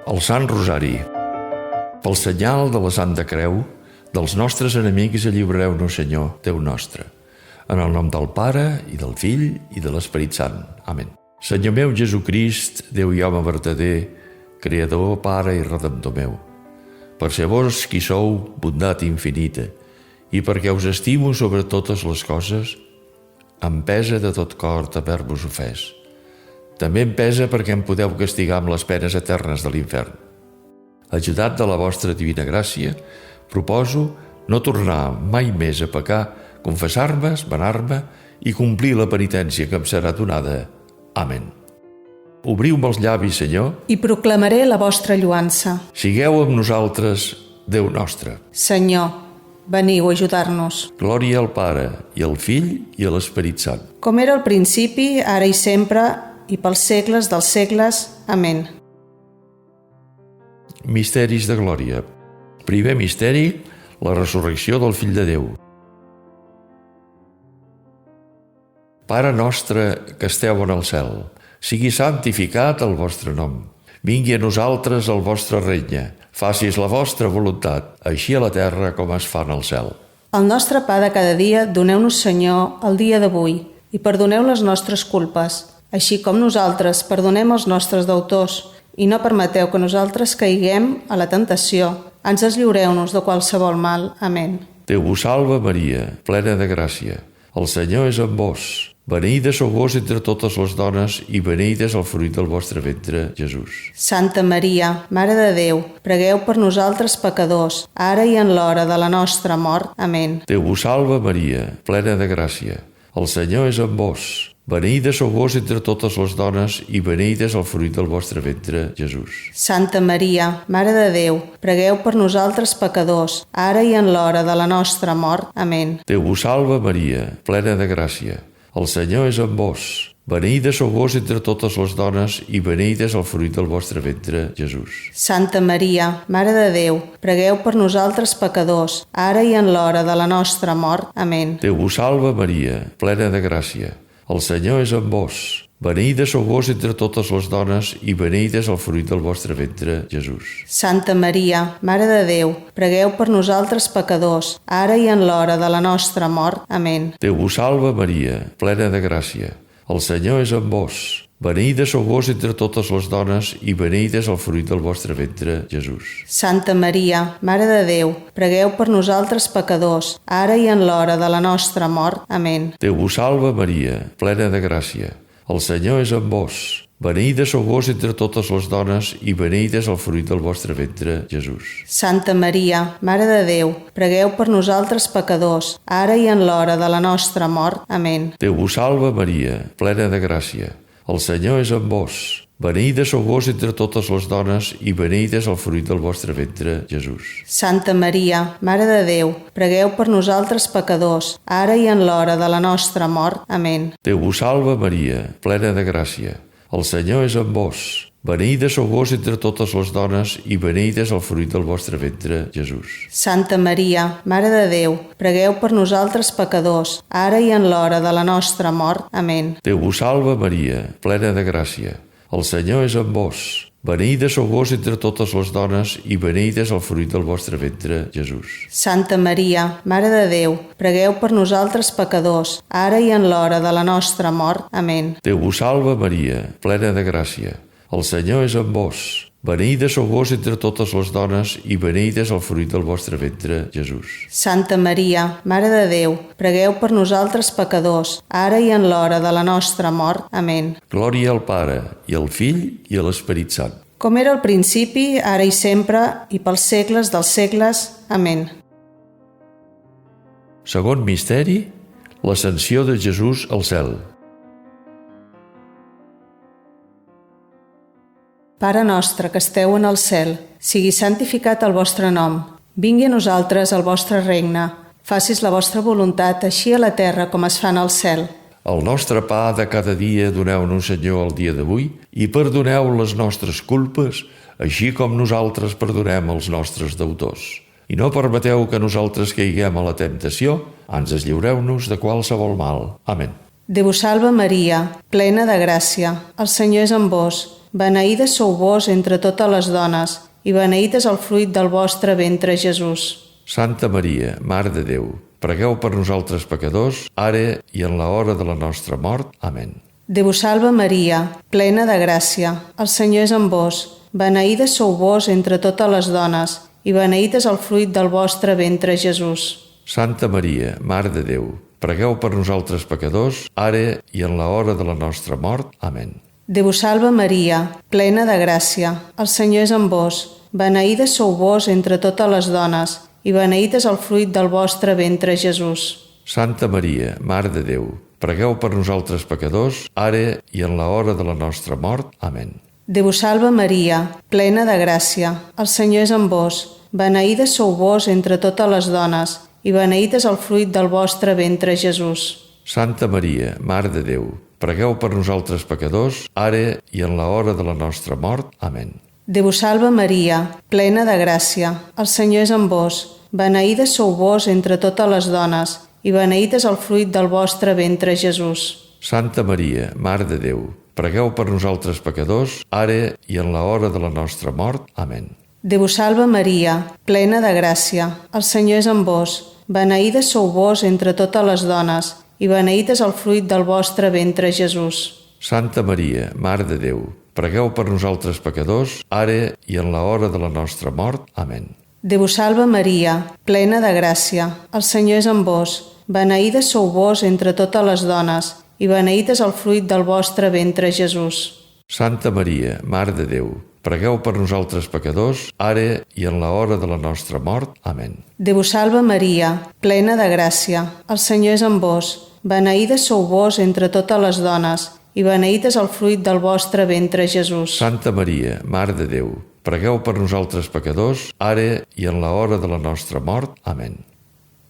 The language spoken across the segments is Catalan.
El Sant Rosari. Pel senyal de la Santa Creu, dels nostres enemics allibereu-nos, Senyor, Déu nostre. En el nom del Pare, i del Fill, i de l'Esperit Sant. Amén. Senyor meu Jesucrist, Déu i home vertader, Creador, Pare i Redemptor meu, per ser vos qui sou bondat infinita, i perquè us estimo sobre totes les coses, em pesa de tot cor d'haver-vos ofès. També em pesa perquè em podeu castigar amb les penes eternes de l'infern. Ajudat de la vostra divina gràcia, proposo no tornar mai més a pecar, confessar-me, esmenar-me i complir la penitència que em serà donada. Amén. Obriu-me els llavis, Senyor, i proclamaré la vostra lloança. Sigueu amb nosaltres, Déu nostre. Senyor, veniu a ajudar-nos. Glòria al Pare, i al Fill, i a l'Esperit Sant. Com era al principi, ara i sempre, i pels segles dels segles. Amén. Misteris de glòria. Primer misteri, la resurrecció del Fill de Déu. Pare nostre que esteu en el cel, sigui santificat el vostre nom. Vingui a nosaltres el vostre regne. Facis la vostra voluntat, així a la terra com es fa en el cel. El nostre pa de cada dia doneu-nos, Senyor, el dia d'avui, i perdoneu les nostres culpes, així com nosaltres perdonem els nostres deutors, i no permeteu que nosaltres caiguem a la tentació. Ens lliureu-nos de qualsevol mal. Amén. Déu vos salve, Maria, plena de gràcia. El Senyor és amb vos. Beneïda sou vos entre totes les dones i beneït és el fruit del vostre ventre, Jesús. Santa Maria, Mare de Déu, pregueu per nosaltres pecadors, ara i en l'hora de la nostra mort. Amén. Déu vos salve, Maria, plena de gràcia. El Senyor és amb vos. Beneïda sou vos entre totes les dones i beneït és el fruit del vostre ventre, Jesús. Santa Maria, Mare de Déu, pregueu per nosaltres pecadors, ara i en l'hora de la nostra mort. Amén. Déu vos salve, Maria, plena de gràcia. El Senyor és amb vos. Beneïda sou vos entre totes les dones i beneït és el fruit del vostre ventre, Jesús. Santa Maria, Mare de Déu, pregueu per nosaltres pecadors, ara i en l'hora de la nostra mort. Amén. Déu vos salve, Maria, plena de gràcia. El Senyor és amb vos. Beneïda sou vos entre totes les dones i beneït és el fruit del vostre ventre, Jesús. Santa Maria, Mare de Déu, pregueu per nosaltres pecadors, ara i en l'hora de la nostra mort. Amén. Déu vos salve, Maria, plena de gràcia. El Senyor és amb vos. Beneïda sou vos entre totes les dones i beneït és el fruit del vostre ventre, Jesús. Santa Maria, Mare de Déu, pregueu per nosaltres pecadors, ara i en l'hora de la nostra mort. Amén. Déu vos salve, Maria, plena de gràcia. El Senyor és amb vos. Beneïda sou vos entre totes les dones i beneït és el fruit del vostre ventre, Jesús. Santa Maria, Mare de Déu, pregueu per nosaltres pecadors, ara i en l'hora de la nostra mort. Amén. Déu vos salve, Maria, plena de gràcia. El Senyor és amb vos. Beneïda sou vos entre totes les dones i beneït és el fruit del vostre ventre, Jesús. Santa Maria, Mare de Déu, pregueu per nosaltres pecadors, ara i en l'hora de la nostra mort. Amén. Déu vos salve, Maria, plena de gràcia. El Senyor és amb vos. Beneïda sou vos entre totes les dones i beneït és el fruit del vostre ventre, Jesús. Santa Maria, Mare de Déu, pregueu per nosaltres pecadors, ara i en l'hora de la nostra mort. Amén. Déu vos salve, Maria, plena de gràcia. El Senyor és amb vos. Beneïda sou vos entre totes les dones i beneït és el fruit del vostre ventre, Jesús. Santa Maria, Mare de Déu, pregueu per nosaltres pecadors, ara i en l'hora de la nostra mort. Amén. Déu vos salve, Maria, plena de gràcia. El Senyor és amb vos. Beneïda sou vos entre totes les dones i beneït és el fruit del vostre ventre, Jesús. Santa Maria, Mare de Déu, pregueu per nosaltres pecadors, ara i en l'hora de la nostra mort. Amén. Glòria al Pare, i al Fill, i a l'Esperit Sant. Com era al principi, ara i sempre, i pels segles dels segles. Amén. Segon misteri, l'ascensió de Jesús al cel. Pare nostre que esteu en el cel, sigui santificat el vostre nom. Vingui a nosaltres el vostre regne. Facis la vostra voluntat així a la terra com es fa en el cel. El nostre pa de cada dia doneu-nos, Senyor, el dia d'avui, i perdoneu les nostres culpes, així com nosaltres perdonem els nostres deutors. I no permeteu que nosaltres caiguem a la temptació, ans lliureu-nos de qualsevol mal. Amén. Déu vos salve Maria, plena de gràcia. El Senyor és amb vos. beneïda sou vos entre totes les dones, i beneït és el fruit del vostre ventre, Jesús. Santa Maria, Mare de Déu, pregueu per nosaltres pecadors, ara i en l'hora de la nostra mort. Amén. Déu vos salve Maria, plena de gràcia, el Senyor és amb vos. Beneïda sou vos entre totes les dones, i beneït és el fruit del vostre ventre, Jesús. Santa Maria, Mare de Déu, pregueu per nosaltres pecadors, ara i en l'hora de la nostra mort. Amén. Déu vos salve Maria, plena de gràcia, el Senyor és amb vos. Beneïda sou vos entre totes les dones, i beneït és el fruit del vostre ventre, Jesús. Santa Maria, Mare de Déu, pregueu per nosaltres pecadors, ara i en l'hora de la nostra mort. Amén. Déu vos salve Maria, plena de gràcia, el Senyor és amb vos. Beneïda sou vos entre totes les dones, i beneït és el fruit del vostre ventre, Jesús. Santa Maria, Mare de Déu, pregueu per nosaltres pecadors, ara i en l'hora de la nostra mort. Amén. Déu vos salve Maria, plena de gràcia, el Senyor és amb vos. Beneïda sou vos entre totes les dones, i beneït és el fruit del vostre ventre, Jesús. Santa Maria, Mare de Déu, pregueu per nosaltres pecadors, ara i en l'hora de la nostra mort. Amén. Déu vos salve Maria, plena de gràcia, el Senyor és amb vos. Beneïda sou vos entre totes les dones, i beneït és el fruit del vostre ventre, Jesús. Santa Maria, Mare de Déu, pregueu per nosaltres pecadors, ara i en l'hora de la nostra mort. Amén. Déu vos salve Maria, plena de gràcia, el Senyor és amb vos. Beneïda sou vos entre totes les dones, i beneït és el fruit del vostre ventre, Jesús. Santa Maria, Mare de Déu, pregueu per nosaltres pecadors, ara i en l'hora de la nostra mort. Amén. Déu vos salve Maria, plena de gràcia, el Senyor és amb vos. Beneïda sou vos entre totes les dones, i beneït és el fruit del vostre ventre, Jesús. Santa Maria, Mare de Déu, pregueu per nosaltres pecadors, ara i en l'hora de la nostra mort. Amén.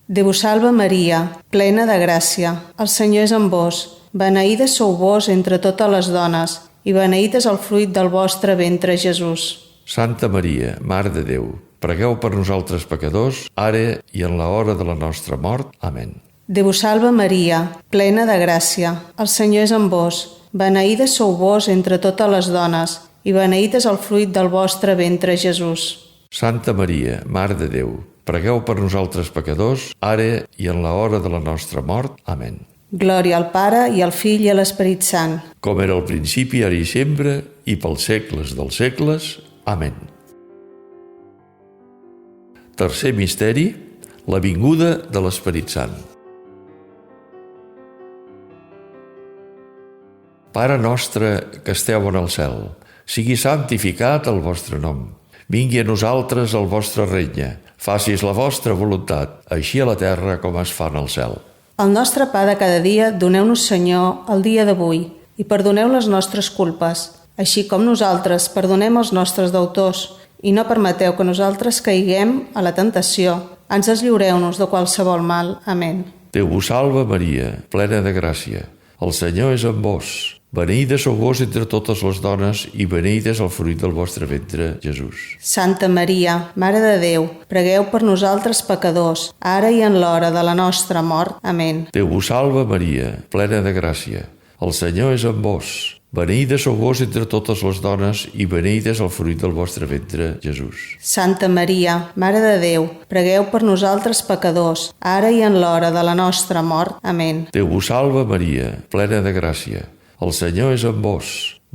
Déu vos salve Maria, plena de gràcia, el Senyor és amb vos. Beneïda sou vos entre totes les dones, i beneït és el fruit del vostre ventre, Jesús. Santa Maria, Mare de Déu, pregueu per nosaltres pecadors, ara i en l'hora de la nostra mort. Amén. Déu vos salve Maria, plena de gràcia, el Senyor és amb vos. Beneïda sou vos entre totes les dones, i beneït és el fruit del vostre ventre, Jesús. Santa Maria, Mare de Déu, pregueu per nosaltres pecadors, ara i en l'hora de la nostra mort. Amén. Glòria al Pare, i al Fill, i a l'Esperit Sant. Com era al principi, ara i sempre, i pels segles dels segles. Amén. Tercer misteri, la vinguda de l'Esperit Sant. Pare nostre que esteu en el cel, sigui santificat el vostre nom. Vingui a nosaltres el vostre regne. Facis la vostra voluntat, així a la terra com es fa en el cel. El nostre pa de cada dia doneu-nos, Senyor, el dia d'avui, i perdoneu les nostres culpes, així com nosaltres perdonem els nostres deutors, i no permeteu que nosaltres caiguem a la tentació. Ans lliureu-nos de qualsevol mal. Amén. Déu vos salve Maria, plena de gràcia. El Senyor és amb vos. Beneïda sou vos entre totes les dones, i beneït és el fruit del vostre ventre, Jesús. Santa Maria, Mare de Déu, pregueu per nosaltres pecadors, ara i en l'hora de la nostra mort. Amén. Déu vos salve Maria, plena de gràcia. El Senyor és amb vos. Beneïda sou vos entre totes les dones, i beneït és el fruit del vostre ventre, Jesús. Santa Maria, Mare de Déu, pregueu per nosaltres pecadors, ara i en l'hora de la nostra mort. Amén. Déu vos salve Maria, plena de gràcia. El Senyor és amb vos.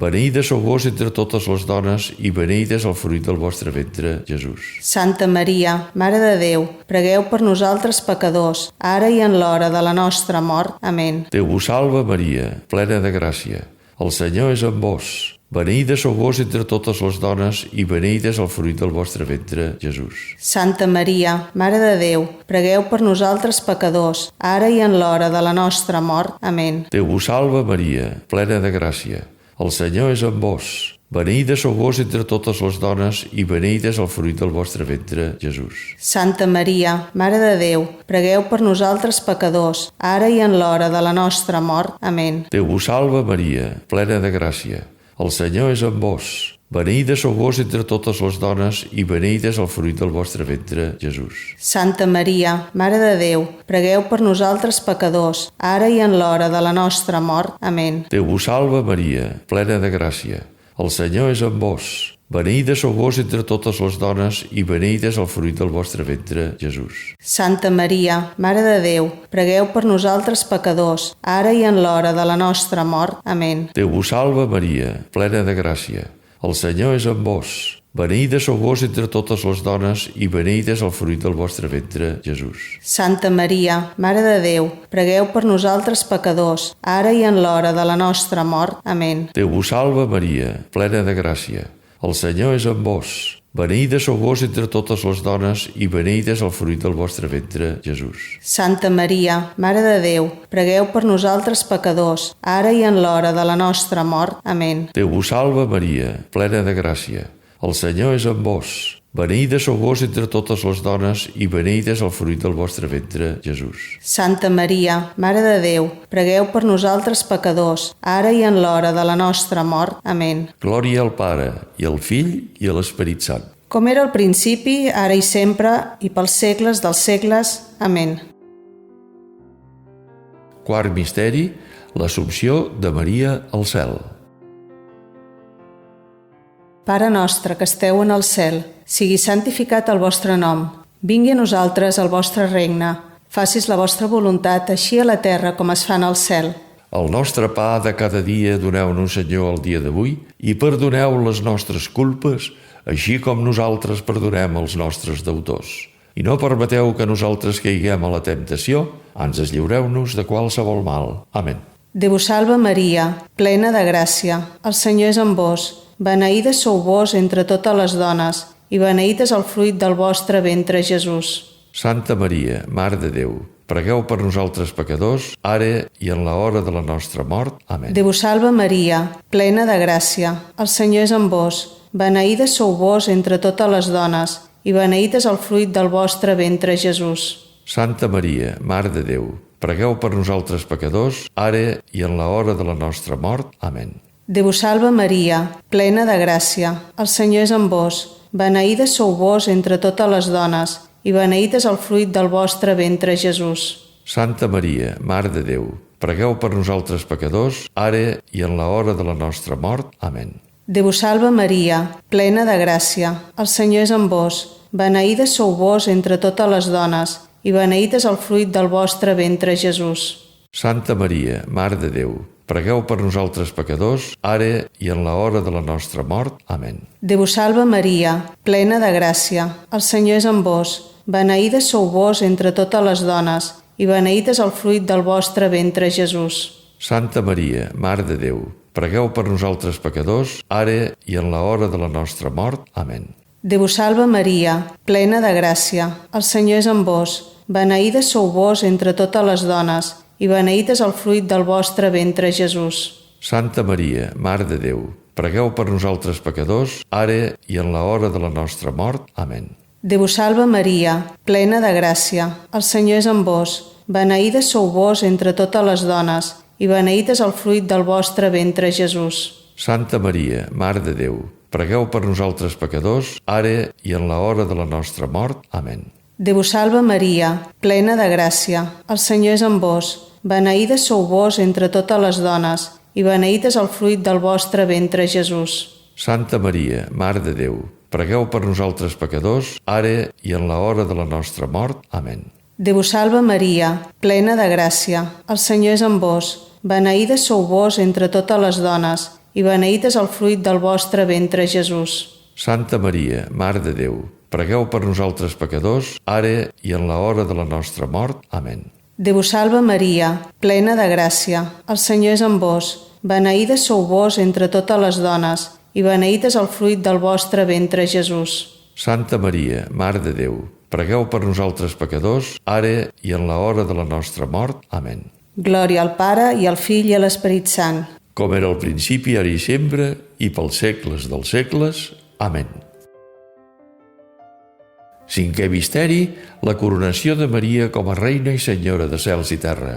Beneïda sou vos entre totes les dones, i beneït és el fruit del vostre ventre, Jesús. Santa Maria, Mare de Déu, pregueu per nosaltres pecadors, ara i en l'hora de la nostra mort. Amén. Déu vos salve Maria, plena de gràcia. El Senyor és amb vos. Beneïda sou vos entre totes les dones, i beneït és el fruit del vostre ventre, Jesús. Santa Maria, Mare de Déu, pregueu per nosaltres pecadors, ara i en l'hora de la nostra mort. Amén. Déu vos salve Maria, plena de gràcia. El Senyor és amb vos. Beneïda sou vos entre totes les dones, i beneït és el fruit del vostre ventre, Jesús. Santa Maria, Mare de Déu, pregueu per nosaltres pecadors, ara i en l'hora de la nostra mort. Amén. Déu vos salve Maria, plena de gràcia. El Senyor és amb vos. Beneïda sou vos entre totes les dones, i beneït és el fruit del vostre ventre, Jesús. Santa Maria, Mare de Déu, pregueu per nosaltres pecadors, ara i en l'hora de la nostra mort. Amén. Déu vos salve Maria, plena de gràcia. El Senyor és amb vos. Beneïda sou vos entre totes les dones i beneït és el fruit del vostre ventre, Jesús. Santa Maria, Mare de Déu, pregueu per nosaltres pecadors, ara i en l'hora de la nostra mort. Amén. Déu vos salva, Maria, plena de gràcia. El Senyor és amb vos. Beneïda sou vos entre totes les dones i beneït és el fruit del vostre ventre, Jesús. Santa Maria, Mare de Déu, pregueu per nosaltres pecadors, ara i en l'hora de la nostra mort. Amén. Déu vos salva, Maria, plena de gràcia. El Senyor és amb vos. Beneïda sou vos entre totes les dones i beneït és el fruit del vostre ventre, Jesús. Santa Maria, Mare de Déu, pregueu per nosaltres pecadors, ara i en l'hora de la nostra mort. Amén. Déu vos salva, Maria, plena de gràcia. El Senyor és amb vos. Beneïda sou vos entre totes les dones i beneït és el fruit del vostre ventre, Jesús. Santa Maria, Mare de Déu, pregueu per nosaltres pecadors, ara i en l'hora de la nostra mort. Amén. Glòria al Pare, i al Fill, i a l'Esperit Sant. Com era al principi, ara i sempre, i pels segles dels segles. Amén. Quart misteri, l'Assumpció de Maria al cel. Pare nostre que esteu en el cel, sigui santificat el vostre nom. Vingui a nosaltres el vostre regne. Facis la vostra voluntat així a la terra com es fa en el cel. El nostre pa de cada dia doneu-nos, Senyor, el dia d'avui, i perdoneu les nostres culpes, així com nosaltres perdonem els nostres deutors. I no permeteu que nosaltres caiguem a la temptació, ans lliureu-nos de qualsevol mal. Amén. Déu vos salva Maria, plena de gràcia. El Senyor és amb vos. Beneïda sou vos entre totes les dones, i beneït és el fruit del vostre ventre, Jesús. Santa Maria, Mare de Déu, pregueu per nosaltres pecadors, ara i en l'hora de la nostra mort. Amén. Déu vos salva Maria, plena de gràcia. El Senyor és amb vos. Beneïda sou vos entre totes les dones, i beneït és el fruit del vostre ventre, Jesús. Santa Maria, Mare de Déu, pregueu per nosaltres pecadors, ara i en l'hora de la nostra mort. Amén. Déu vos salva Maria, plena de gràcia. El Senyor és amb vos. Beneïda sou vos entre totes les dones, i beneït és el fruit del vostre ventre, Jesús. Santa Maria, Mare de Déu, pregueu per nosaltres pecadors, ara i en l'hora de la nostra mort. Amén. Déu vos salva Maria, plena de gràcia. El Senyor és amb vos. Beneïda sou vos entre totes les dones, i beneït és el fruit del vostre ventre, Jesús. Santa Maria, Mare de Déu, pregueu per nosaltres pecadors, ara i en l'hora de la nostra mort. Amén. Déu vos salva Maria, plena de gràcia. El Senyor és amb vos. Beneïda sou vos entre totes les dones, i beneït és el fruit del vostre ventre, Jesús. Santa Maria, Mare de Déu, pregueu per nosaltres pecadors, ara i en l'hora de la nostra mort. Amén. Déu vos salva Maria, plena de gràcia. El Senyor és amb vos. Beneïda sou vos entre totes les dones, i beneït és el fruit del vostre ventre, Jesús. Santa Maria, Mare de Déu, pregueu per nosaltres pecadors, ara i en l'hora de la nostra mort. Amén. Déu vos salva Maria, plena de gràcia. El Senyor és amb vos. Beneïda sou vos entre totes les dones, i beneït és el fruit del vostre ventre, Jesús. Santa Maria, Mare de Déu, pregueu per nosaltres pecadors, ara i en l'hora de la nostra mort. Amén. Déu vos salva Maria, plena de gràcia. El Senyor és amb vos. Beneïda sou vos entre totes les dones, i beneït és el fruit del vostre ventre, Jesús. Santa Maria, Mare de Déu, pregueu per nosaltres pecadors, ara i en l'hora de la nostra mort. Amén. Déu vos salva Maria, plena de gràcia. El Senyor és amb vos. Beneïda sou vos entre totes les dones, i beneït és el fruit del vostre ventre, Jesús. Santa Maria, Mare de Déu, pregueu per nosaltres pecadors, ara i en l'hora de la nostra mort. Amén. Déu vos salva Maria, plena de gràcia. El Senyor és amb vos. Beneïda sou vos entre totes les dones, i beneït és el fruit del vostre ventre, Jesús. Santa Maria, Mare de Déu, pregueu per nosaltres pecadors, ara i en l'hora de la nostra mort. Amén. Glòria al Pare, i al Fill, i a l'Esperit Sant. Com era al principi, ara i sempre, i pels segles dels segles. Amén. Cinquè misteri, la coronació de Maria com a Reina i Senyora de cels i terra.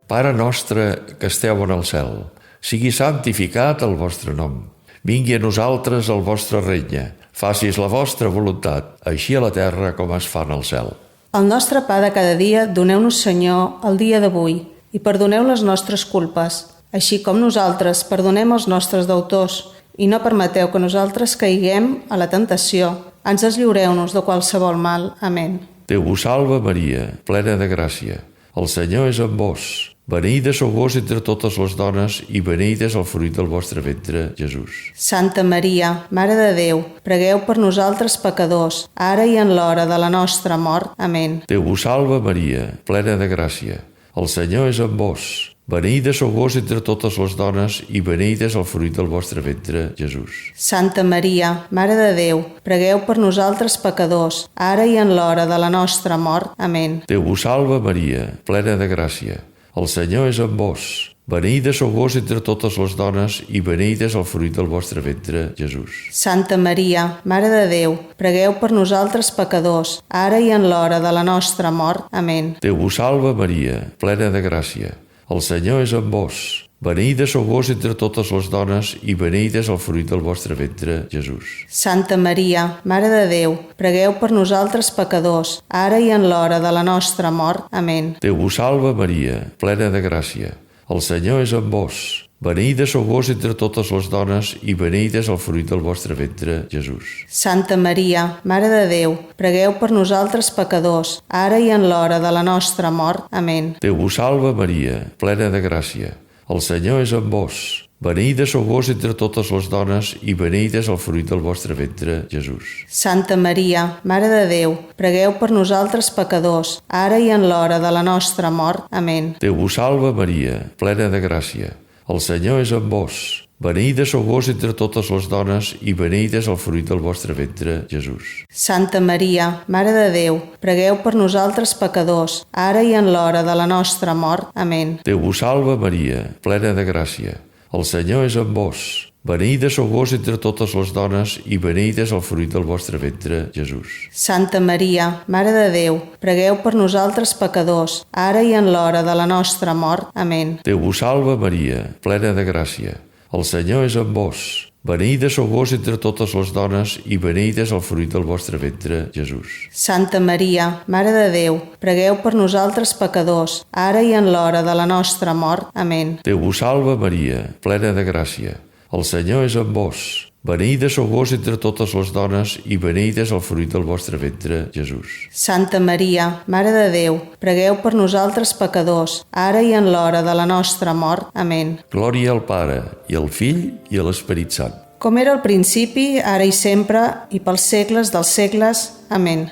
Pare nostre que esteu en el cel, sigui santificat el vostre nom. Vingui a nosaltres el vostre regne. Facis la vostra voluntat, així a la terra com es fa en el cel. El nostre pa de cada dia doneu-nos, Senyor, el dia d'avui, i perdoneu les nostres culpes, així com nosaltres perdonem els nostres deutors, i no permeteu que nosaltres caiguem a la tentació. Ens lliureu-nos de qualsevol mal. Amén. Déu vos salva, Maria, plena de gràcia. El Senyor és amb vos. Beneïda sou vos entre totes les dones i beneït és el fruit del vostre ventre, Jesús. Santa Maria, Mare de Déu, pregueu per nosaltres pecadors, ara i en l'hora de la nostra mort. Amén. Déu vos salva, Maria, plena de gràcia. El Senyor és amb vos. Beneïda sou vos entre totes les dones i beneït és el fruit del vostre ventre, Jesús. Santa Maria, Mare de Déu, pregueu per nosaltres pecadors, ara i en l'hora de la nostra mort. Amén. Déu vos salva, Maria, plena de gràcia. El Senyor és amb vos. Beneïda sou vos entre totes les dones i beneït és el fruit del vostre ventre, Jesús. Santa Maria, Mare de Déu, pregueu per nosaltres pecadors, ara i en l'hora de la nostra mort. Amén. Déu vos salva, Maria, plena de gràcia. El Senyor és amb vos. Beneïda sou vos entre totes les dones i beneït és el fruit del vostre ventre, Jesús. Santa Maria, Mare de Déu, pregueu per nosaltres pecadors, ara i en l'hora de la nostra mort. Amén. Déu vos salva, Maria, plena de gràcia. El Senyor és amb vos. Beneïda sou vos entre totes les dones i beneït és el fruit del vostre ventre, Jesús. Santa Maria, Mare de Déu, pregueu per nosaltres pecadors, ara i en l'hora de la nostra mort. Amén. Déu vos salva, Maria, plena de gràcia. El Senyor és amb vos. Beneïda sou vos entre totes les dones i beneït és el fruit del vostre ventre, Jesús. Santa Maria, Mare de Déu, pregueu per nosaltres pecadors, ara i en l'hora de la nostra mort. Amén. Déu vos salva, Maria, plena de gràcia. El Senyor és amb vos. Beneïda sou vos entre totes les dones i beneït és el fruit del vostre ventre, Jesús. Santa Maria, Mare de Déu, pregueu per nosaltres pecadors, ara i en l'hora de la nostra mort. Amén. Déu vos salva, Maria, plena de gràcia. El Senyor és amb vos. Beneïda sou vos entre totes les dones i beneït és el fruit del vostre ventre, Jesús. Santa Maria, Mare de Déu, pregueu per nosaltres pecadors, ara i en l'hora de la nostra mort. Amén. Déu vos salva, Maria, plena de gràcia. El Senyor és amb vos. Beneïda sou vos entre totes les dones i beneït és el fruit del vostre ventre, Jesús. Santa Maria, Mare de Déu, pregueu per nosaltres pecadors, ara i en l'hora de la nostra mort. Amén. Déu vos salva, Maria, plena de gràcia. El Senyor és amb vos. Beneïda sou vos entre totes les dones i beneït és el fruit del vostre ventre, Jesús. Santa Maria, Mare de Déu, pregueu per nosaltres pecadors, ara i en l'hora de la nostra mort. Amén. Glòria al Pare, i al Fill, i a l'Esperit Sant. Com era al principi, ara i sempre, i pels segles dels segles. Amén.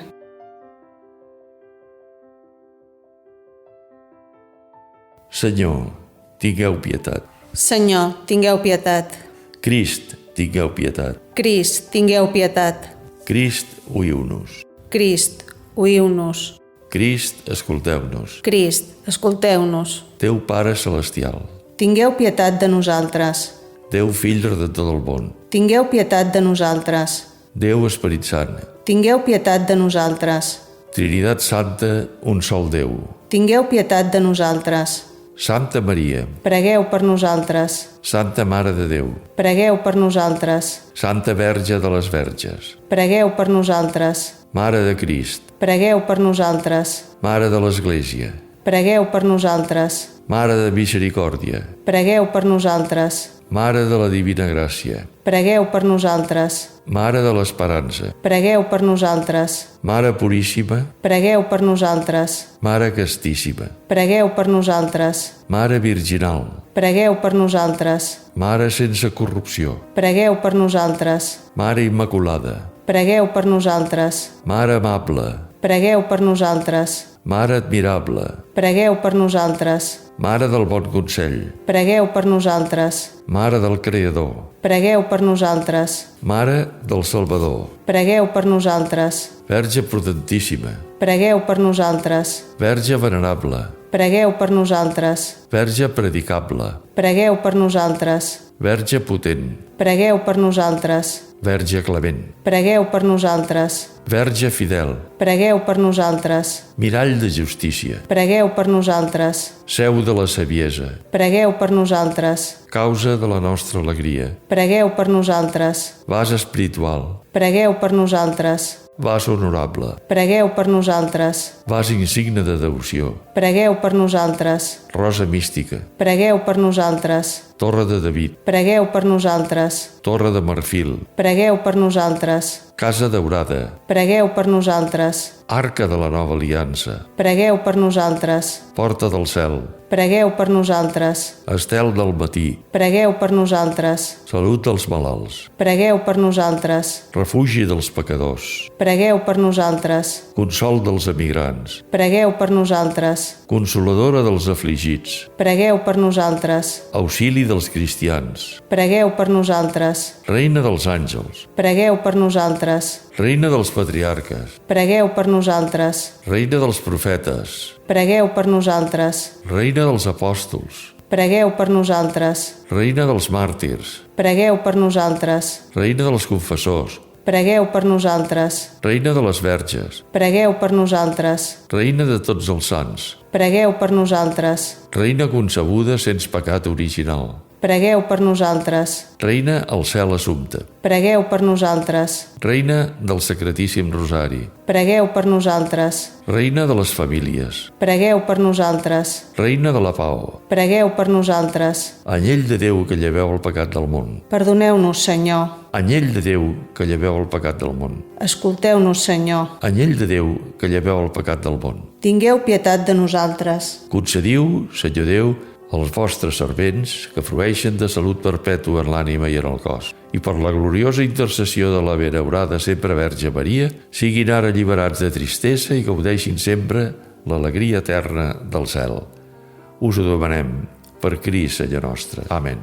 Senyor, tingueu pietat. Senyor, tingueu pietat. Crist, tingueu pietat. Crist, tingueu pietat. Crist, oïu-nos. Crist, oïu-nos. Crist, escolteu-nos. Crist, escolteu-nos. Déu Pare Celestial, Tingueu pietat de nosaltres. Déu Fill Redemptor del món, Tingueu pietat de nosaltres. Déu Esperit Sant, Tingueu pietat de nosaltres. Trinitat Santa, un sol Déu. Tingueu pietat de nosaltres. Santa Maria, Pregueu per nosaltres. Santa Mare de Déu, Pregueu per nosaltres. Santa Verge de les Verges, Pregueu per nosaltres. Mare de Crist, Pregueu per nosaltres. Mare de l'Església, Pregueu per nosaltres. Mare de Misericòrdia, Pregueu per nosaltres. Mare de la Divina Gràcia, Pregueu per nosaltres. Mare de l'Esperança, Pregueu per nosaltres. Mare Puríssima, Pregueu per nosaltres. Mare Castíssima, Pregueu per nosaltres. Mare Virginal, Pregueu per nosaltres. Mare sense corrupció, Pregueu per nosaltres. Mare Immaculada, Pregueu per nosaltres. Mare Amable, Pregueu per nosaltres. Mare Admirable, Pregueu per nosaltres. Mare del Bon Consell, Pregueu per nosaltres. Mare del Creador, Pregueu per nosaltres. Mare del Salvador, Pregueu per nosaltres. Verge Prudentíssima, Pregueu per nosaltres. Verge Venerable, Pregueu per nosaltres. Verge Predicable, Pregueu per nosaltres. Verge Potent, Pregueu per nosaltres. Verge Clement, Pregueu per nosaltres. Verge Fidel, Pregueu per nosaltres. Mirall de justícia, Pregueu per nosaltres. seu de la saviesa, Pregueu per nosaltres. causa de la nostra alegria, Pregueu per nosaltres. base espiritual, Pregueu per nosaltres. vas honorable, Pregueu per nosaltres. vas insigne de devoció, Pregueu per nosaltres. rosa mística, Pregueu per nosaltres. torre de David, Pregueu per nosaltres. torre de marfil, Pregueu per nosaltres. casa daurada, Pregueu per nosaltres. arca de la nova aliança, Pregueu per nosaltres. porta del cel, Pregueu per nosaltres. estel del matí, Pregueu per nosaltres. salut dels malalts, Pregueu per nosaltres. refugi dels pecadors, Pregueu per nosaltres. consol dels emigrants, Pregueu per nosaltres. consoladora dels afligits, Pregueu per nosaltres. auxili dels cristians, Pregueu per nosaltres. reina dels àngels, Pregueu per nosaltres. reina dels patriarques, Pregueu per nosaltres. reina dels profetes, Pregueu per nosaltres. reina dels apòstols, Pregueu per nosaltres. reina dels màrtirs, Pregueu per nosaltres. reina dels confessors, Pregueu per nosaltres. reina de les verges, Pregueu per nosaltres. reina de tots els sants, Pregueu per nosaltres. reina concebuda sense pecat original, Pregueu per nosaltres. reina al cel assumpte, Pregueu per nosaltres. reina del Sacratíssim Rosari, Pregueu per nosaltres. reina de les famílies, Pregueu per nosaltres. reina de la pau, Pregueu per nosaltres. anyell de Déu que lleveu el pecat del món, Perdoneu-nos, Senyor. anyell de Déu que lleveu el pecat del món, Escolteu-nos, Senyor. anyell de Déu que lleveu el pecat del món. Tingueu pietat de nosaltres. Concediu, Senyor Déu, als vostres servents que frueixen de salut perpètua en l'ànima i en el cos, i per la gloriosa intercessió de la benaurada sempre Verge Maria, siguin ara alliberats de tristesa i gaudeixin sempre l'alegria eterna del cel. Us ho demanem per Crist, Senyor nostre. Amén.